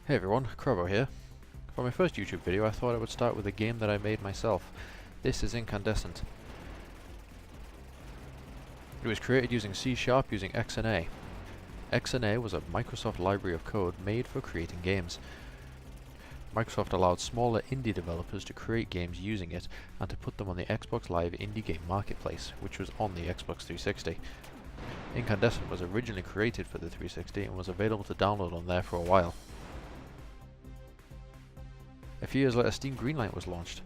Hey everyone, Crabbo here. For my first YouTube video I thought I would start with a game that I made myself. This is Incandescent. It was created using C# using XNA. XNA was a Microsoft library of code made for creating games. Microsoft allowed smaller indie developers to create games using it and to put them on the Xbox Live Indie Game Marketplace, which was on the Xbox 360. Incandescent was originally created for the 360 and was available to download on there for a while. A few years later, Steam Greenlight was launched.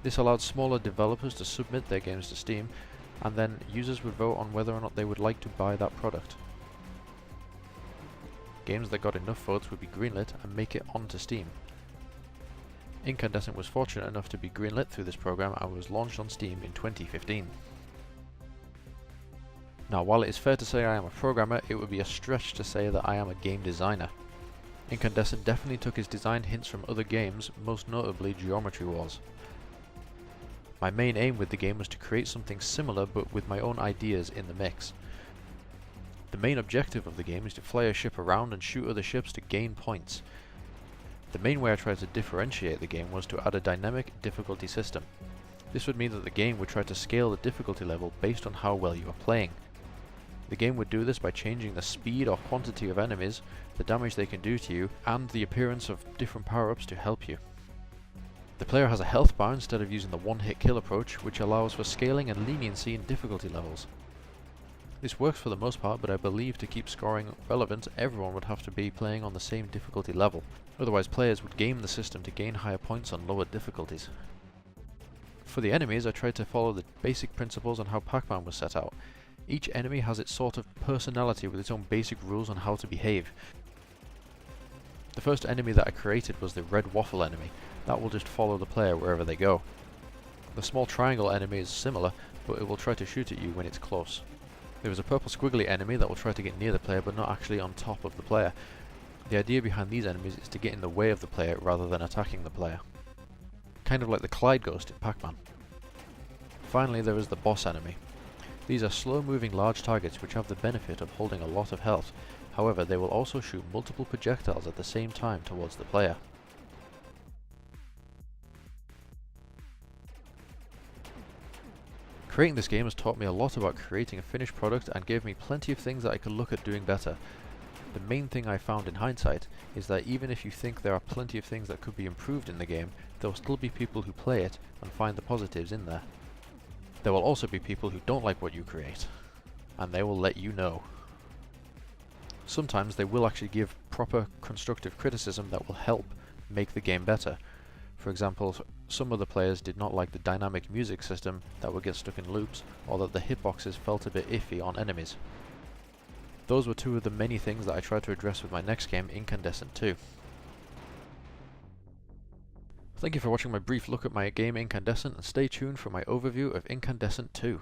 This allowed smaller developers to submit their games to Steam, and then users would vote on whether or not they would like to buy that product. Games that got enough votes would be greenlit and make it onto Steam. Incandescent was fortunate enough to be greenlit through this program and was launched on Steam in 2015. Now, while it is fair to say I am a programmer, it would be a stretch to say that I am a game designer. Incandescent definitely took its design hints from other games, most notably Geometry Wars. My main aim with the game was to create something similar but with my own ideas in the mix. The main objective of the game is to fly a ship around and shoot other ships to gain points. The main way I tried to differentiate the game was to add a dynamic difficulty system. This would mean that the game would try to scale the difficulty level based on how well you are playing. The game would do this by changing the speed or quantity of enemies, the damage they can do to you, and the appearance of different power-ups to help you. The player has a health bar instead of using the one-hit kill approach, which allows for scaling and leniency in difficulty levels. This works for the most part, but I believe to keep scoring relevant, everyone would have to be playing on the same difficulty level. Otherwise, players would game the system to gain higher points on lower difficulties. For the enemies, I tried to follow the basic principles on how Pac-Man was set out. Each enemy has its sort of personality with its own basic rules on how to behave. The first enemy that I created was the red waffle enemy. That will just follow the player wherever they go. The small triangle enemy is similar, but it will try to shoot at you when it's close. There is a purple squiggly enemy that will try to get near the player but not actually on top of the player. The idea behind these enemies is to get in the way of the player rather than attacking the player. Kind of like the Clyde Ghost in Pac-Man. Finally, there is the boss enemy. These are slow-moving large targets which have the benefit of holding a lot of health. However, they will also shoot multiple projectiles at the same time towards the player. Creating this game has taught me a lot about creating a finished product and gave me plenty of things that I could look at doing better. The main thing I found in hindsight is that even if you think there are plenty of things that could be improved in the game, there will still be people who play it and find the positives in there. There will also be people who don't like what you create, and they will let you know. Sometimes they will actually give proper constructive criticism that will help make the game better. For example, some of the players did not like the dynamic music system that would get stuck in loops, or that the hitboxes felt a bit iffy on enemies. Those were two of the many things that I tried to address with my next game, Incandescent 2. Thank you for watching my brief look at my game Incandescent, and stay tuned for my overview of Incandescent 2.